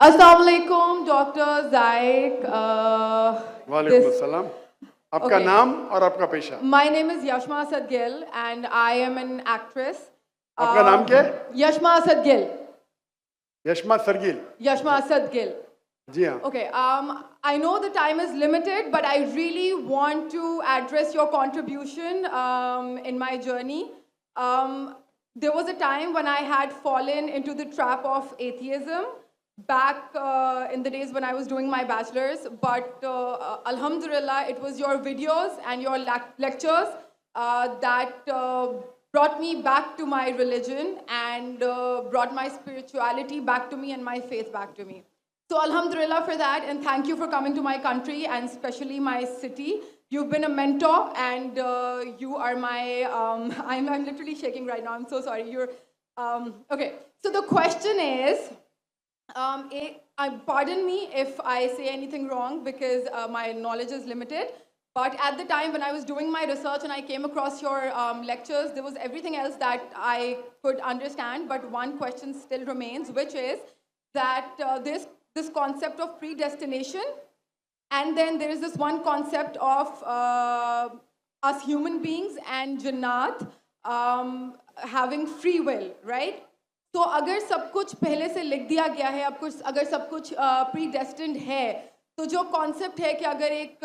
अस्सलाम वालेकुम डॉक्टर जायक वालेकुम अस्सलाम। आपका Okay. नाम और आपका पेशा। My name is Yashma Asad Gill and I am an actress. आपका नाम क्या है? Yashma Asad Gill. Yashma सरगिल। Yashma Asad Gill. जी हाँ। Okay, I know the time is limited, but I really want to address your contribution in my journey. There was a time when I had fallen into the trap of atheism back in the days when I was doing my bachelor's, but Alhamdulillah, it was your videos and your lectures that brought me back to my religion and brought my spirituality back to me and my faith back to me. So Alhamdulillah for that, and thank you for coming to my country and especially my city. You've been a mentor, and you are my. I'm literally shaking right now. I'm so sorry. You're okay. So the question is, pardon me if I say anything wrong because my knowledge is limited. But at the time when I was doing my research and I came across your lectures, there was everything else that I could understand. But one question still remains, which is that this concept of predestination, and then there is this one concept of us human beings and Jannat having free will, right? तो अगर सब कुछ पहले से लिख दिया गया है, अब कुछ अगर सब कुछ प्रीडेस्टिन्ड है, तो जो कॉन्सेप्ट है कि अगर एक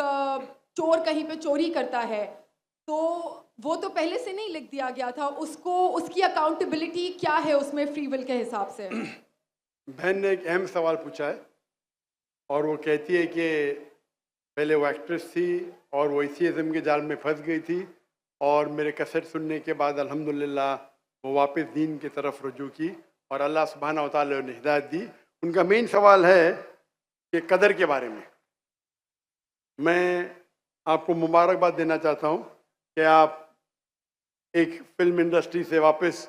चोर कहीं पे चोरी करता है, तो वो तो पहले से नहीं लिख दिया गया था, उसको उसकी अकाउंटेबिलिटी क्या है उसमें फ्री विल के हिसाब से? बहन ने एक अहम सवाल पूछा है और वो कहती है कि पहले वो एक्ट्रेस थी और वो एथियज़्म के जाल में फंस गई थी और मेरे कैसेट सुनने के बाद अल्हम्दुलिल्लाह वो वापस दीन की तरफ रुजू की और अल्लाह सुब्हाना व तआला ने हिदायत दी। उनका मेन सवाल है कि कदर के बारे में। मैं आपको मुबारकबाद देना चाहता हूँ कि आप एक फिल्म इंडस्ट्री से वापस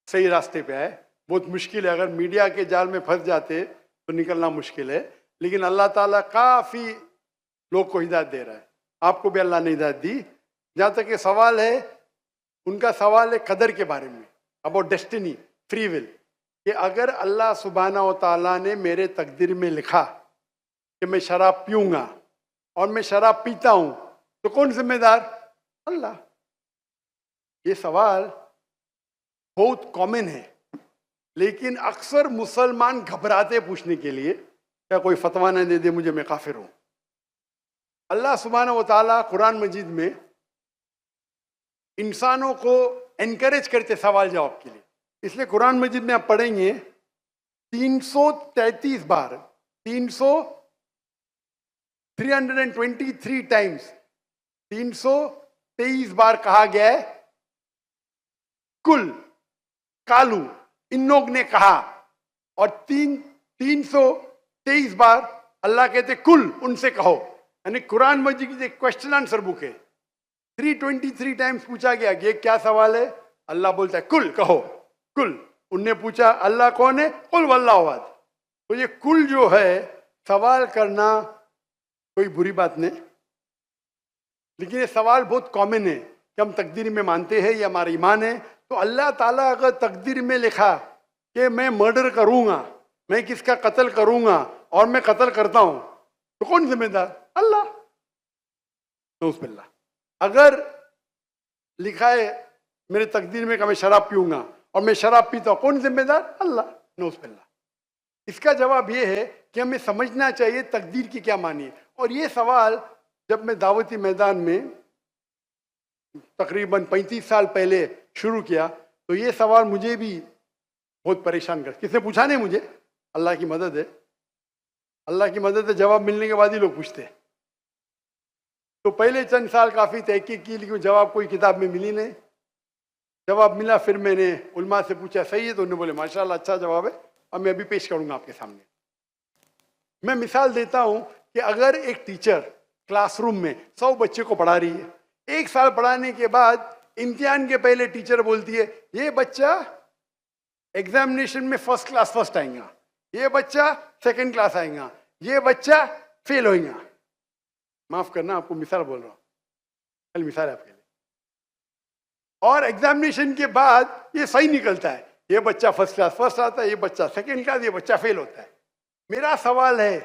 सही रास्ते पे आए। बहुत मुश्किल है, अगर मीडिया के जाल में फंस जाते तो निकलना मुश्किल है, लेकिन अल्लाह ताला काफ़ी लोग को हिदायत दे रहा है। आपको भी अल्लाह ने हिदायत दी। जहाँ तक ये सवाल है, उनका सवाल है कदर के बारे में, अबाउट डेस्टिनी, फ्री विल, कि अगर अल्लाह सुब्हाना व तआला ने मेरे तकदीर में लिखा कि मैं शराब पीऊँगा और मैं शराब पीता हूँ, तो कौन जिम्मेदार? अल्लाह। ये सवाल बहुत कॉमन है, लेकिन अक्सर मुसलमान घबराते पूछने के लिए, क्या कोई फतवा न दे दे मुझे, मैं काफिर हूँ। अल्लाह सुब्हानहू व तआला कुरान मजीद में इंसानों को एनकरेज करते सवाल जवाब के लिए, इसलिए कुरान मजीद में आप पढ़ेंगे 333 बार 323 टाइम्स 323 बार कहा गया है कुल, कालू, इन लोग ने कहा, और 323 बार अल्लाह कहते कुल, उनसे कहो। यानी कुरान मजीद की एक क्वेश्चन आंसर बुक है। 323 टाइम्स पूछा गया कि ये क्या सवाल है, अल्लाह बोलता है कुल, कहो कुल। उनने पूछा अल्लाह कौन है, कुल वल्लाहु अहद। तो ये कुल जो है, सवाल करना कोई बुरी बात नहीं, लेकिन ये सवाल बहुत कॉमन है कि हम तकदीर में मानते हैं, ये हमारा ईमान है। तो अल्लाह ताला अगर तकदीर में लिखा कि मैं मर्डर करूंगा, मैं किसका कत्ल करूंगा और मैं कत्ल करता हूं, तो कौन जिम्मेदार? अल्लाह। नऊज़ुबिल्लाह। अगर लिखा है मेरे तकदीर में कि मैं शराब पीऊंगा और मैं शराब पीता हूं, कौन जिम्मेदार? अल्लाह। नऊज़ुबिल्लाह। इसका जवाब ये है कि हमें समझना चाहिए तकदीर की क्या मानी है। और ये सवाल जब मैं दावती मैदान में तकरीबन 35 साल पहले शुरू किया, तो ये सवाल मुझे भी बहुत परेशान कर, किसने पूछा नहीं मुझे, अल्लाह की मदद है, अल्लाह की मदद है, जवाब मिलने के बाद ही लोग पूछते हैं। तो पहले चंद साल काफ़ी तहकीक की, लेकिन जवाब कोई किताब में मिली नहीं। जवाब मिला, फिर मैंने उलमा से पूछा सही है, तो उन्होंने बोले माशाल्लाह अच्छा जवाब है, और मैं अभी पेश करूंगा आपके सामने। मैं मिसाल देता हूं कि अगर एक टीचर क्लासरूम में 100 बच्चे को पढ़ा रही है, 1 साल पढ़ाने के बाद इम्तिहान के पहले टीचर बोलती है ये बच्चा एग्जामिनेशन में फर्स्ट क्लास फर्स्ट आएगा, ये बच्चा सेकंड क्लास आएगा, ये बच्चा फेल होगा। माफ करना, आपको मिसाल बोल रहा हूँ, कल मिसाल है आपके लिए। और एग्जामिनेशन के बाद ये सही निकलता है, ये बच्चा फर्स्ट क्लास फर्स्ट आता है, ये बच्चा सेकंड क्लास, ये बच्चा फेल होता है। मेरा सवाल है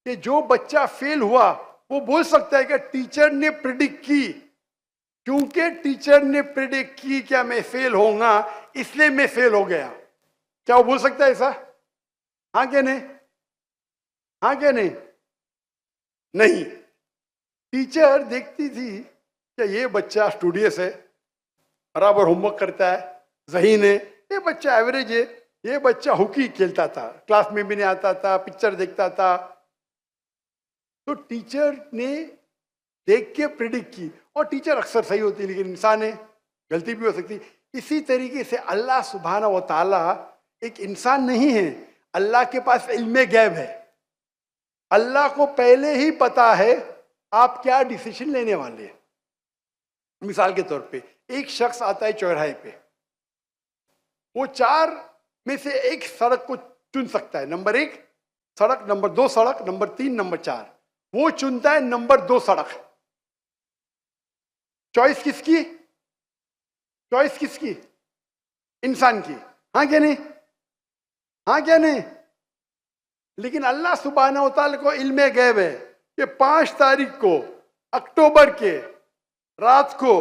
कि जो बच्चा फेल हुआ वो बोल सकता है कि टीचर ने प्रिडिक्ट की, क्योंकि टीचर ने प्रिडिक्ट की क्या मैं फेल होऊंगा इसलिए मैं फेल हो गया। क्या वो बोल सकता है ऐसा? हाँ क्या नहीं? हाँ क्या नहीं? नहीं। टीचर देखती थी कि ये बच्चा स्टूडियस है, बराबर होमवर्क करता है, ज़हीन है, ये बच्चा एवरेज है, ये बच्चा हॉकी खेलता था, क्लास में भी नहीं आता था, पिक्चर देखता था। तो टीचर ने देख के प्रिडिक्ट की, और टीचर अक्सर सही होती है लेकिन इंसान है, गलती भी हो सकती। इसी तरीके से अल्लाह सुभाना व ताला एक इंसान नहीं है, अल्लाह के पास इल्मे गैब है। अल्लाह को पहले ही पता है आप क्या डिसीजन लेने वाले हैं। मिसाल के तौर पे एक शख्स आता है चौराहे पे, वो 4 में से एक सड़क को चुन सकता है, नंबर 1 सड़क, नंबर 2 सड़क, नंबर 3, नंबर 4। वो चुनता है नंबर 2 सड़क। चॉइस किसकी? चॉइस किसकी? इंसान की। हाँ क्या नहीं? हाँ क्या नहीं? लेकिन अल्लाह सुब्हानहू व तआला को इल्मे गैब है कि 5 तारीख को अक्टूबर के रात को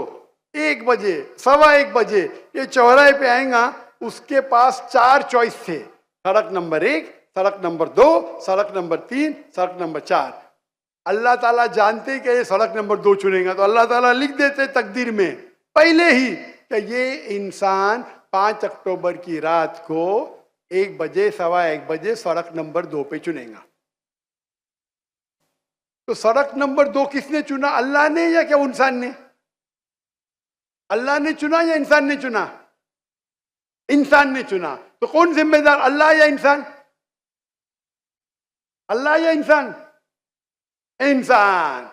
1 बजे, 1:15 बजे ये चौराहे पे आएगा। उसके पास 4 चॉइस थे, सड़क नंबर 1, सड़क नंबर 2, सड़क नंबर 3, सड़क नंबर 4। अल्लाह ताला जानते कि ये सड़क नंबर 2 चुनेगा, तो अल्लाह ताला लिख देते तकदीर में पहले ही कि ये इंसान 5 अक्टूबर की रात को 1 बजे, 1:15 बजे सड़क नंबर 2 पे चुनेगा। तो सड़क नंबर 2 किसने चुना? अल्लाह ने या क्या इंसान ने? अल्लाह ने चुना या इंसान ने चुना? इंसान ने चुना। तो कौन जिम्मेदार, अल्लाह या इंसान? अल्लाह या इंसान? इंसान।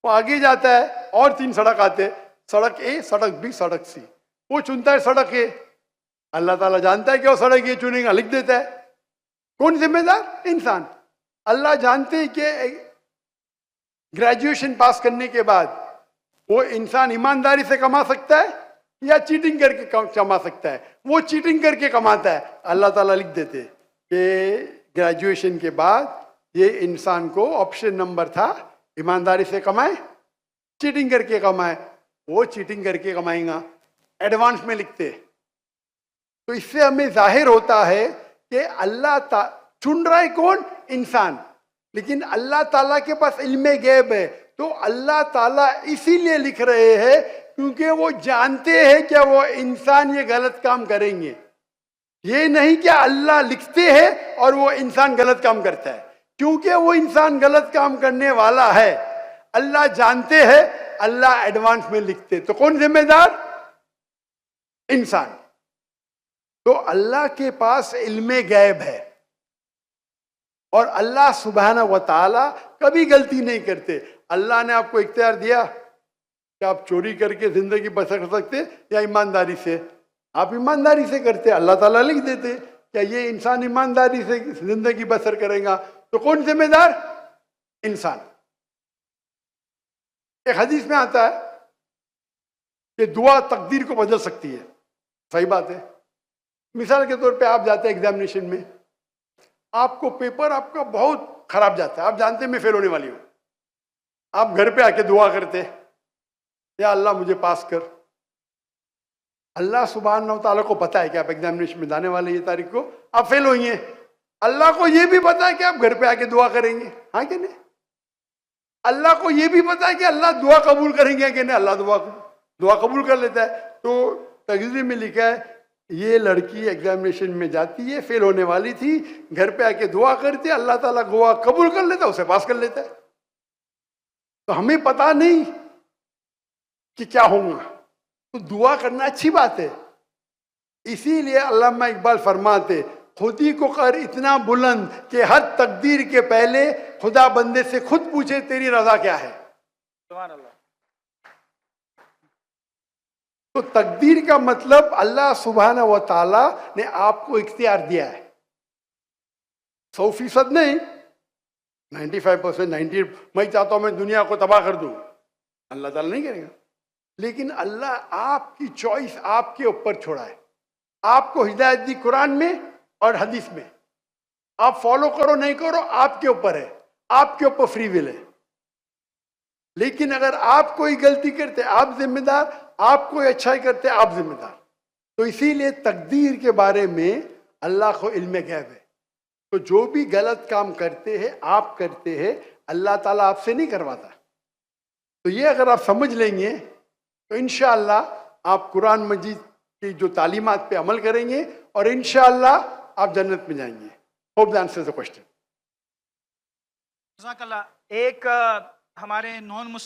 वो आगे जाता है और 3 सड़क आते, सड़क ए, सड़क बी, सड़क सी। वो चुनता है सड़क ए। अल्लाह ताला जानता है कि वो सड़क ए चुनेगा, लिख देता है। कौन जिम्मेदार? इंसान। अल्लाह जानते हैं कि ग्रेजुएशन पास करने के बाद वो इंसान ईमानदारी से कमा सकता है या चीटिंग करके कमा सकता है। वो चीटिंग करके कमाता है, अल्लाह ताला लिख देते कि ग्रेजुएशन के बाद ये इंसान को ऑप्शन नंबर था ईमानदारी से कमाए, चीटिंग करके कमाए। वो चीटिंग करके कमाएगा, एडवांस में लिखते। तो इससे हमें जाहिर होता है कि अल्लाह चुन रहा है कौन? इंसान। लेकिन अल्लाह ताला के पास इल्मे गैब है, तो अल्लाह ताला इसीलिए लिख रहे हैं क्योंकि वो जानते हैं कि वो इंसान ये गलत काम करेंगे। ये नहीं कि अल्लाह लिखते हैं और वो इंसान गलत काम करता है, क्योंकि वो इंसान गलत काम करने वाला है। अल्लाह जानते हैं, अल्लाह एडवांस में लिखते। तो कौन जिम्मेदार? इंसान। तो अल्लाह के पास इल्मे गैब है, और अल्लाह सुब्हानहू व तआला कभी गलती नहीं करते। अल्लाह ने आपको इख्तियार दिया कि आप चोरी करके जिंदगी बसर कर सकते या ईमानदारी से। आप ईमानदारी से करते, अल्लाह ताला लिख देते क्या ये इंसान ईमानदारी से जिंदगी बसर करेगा। तो कौन जिम्मेदार? इंसान। एक हदीस में आता है कि दुआ तकदीर को बदल सकती है। सही बात है। मिसाल के तौर पे आप जाते हैं एग्जामिनेशन में, आपको पेपर आपका बहुत खराब जाता है, आप जानते हैं मैं फेल होने वाली हूं। आप घर पे आके दुआ करते, या अल्लाह मुझे पास कर। अल्लाह सुब्हानहू तआला को पता है कि आप एग्जामिनेशन में जाने वाले ये तारीख को आप फेल होंगे। अल्लाह को ये भी पता है कि आप घर पे आके दुआ करेंगे। हाँ कि नहीं? अल्लाह को ये भी पता है कि अल्लाह दुआ कबूल करेंगे कि नहीं। अल्लाह दुआ कबूल कर लेता है। तो तकदीर में लिखा है ये लड़की एग्जामिनेशन में जाती है, फेल होने वाली थी, घर पे आके दुआ करती है, अल्लाह ताला दुआ कबूल कर लेता है, उसे पास कर लेता है। तो हमें पता नहीं कि क्या होगा, तो दुआ करना अच्छी बात है। इसीलिए अल्लामा इकबाल फरमाते, खुदी को कर इतना बुलंद कि हर तकदीर के पहले खुदा बंदे से खुद पूछे तेरी रजा क्या है। सुभान अल्लाह। तो तकदीर का मतलब अल्लाह सुब्हानहू व तआला ने आपको इख्तियार दिया है। 100% नहीं, 95%, 90। मैं चाहता हूं मैं दुनिया को तबाह कर दूं, अल्लाह ताला नहीं करेगा। लेकिन अल्लाह आपकी चॉइस आपके ऊपर छोड़ा है। आपको हिदायत दी कुरान में और हदीस में। आप फॉलो करो नहीं करो आपके ऊपर है, आपके ऊपर फ्री विल है। लेकिन अगर आप कोई गलती करते आप जिम्मेदार, आप कोई अच्छाई करते आप जिम्मेदार। तो इसीलिए तकदीर के बारे में अल्लाह को इल्म गैब है। तो जो भी गलत काम करते हैं आप करते हैं, अल्लाह ताला आपसे नहीं करवाता। तो ये अगर आप समझ लेंगे तो इंशाअल्लाह आप कुरान मजीद की जो तालीमात पे अमल करेंगे और इंशाअल्लाह आप जन्नत में जाएंगे। Hope that answers the question. जज़ाकल्लाह। एक हमारे नॉन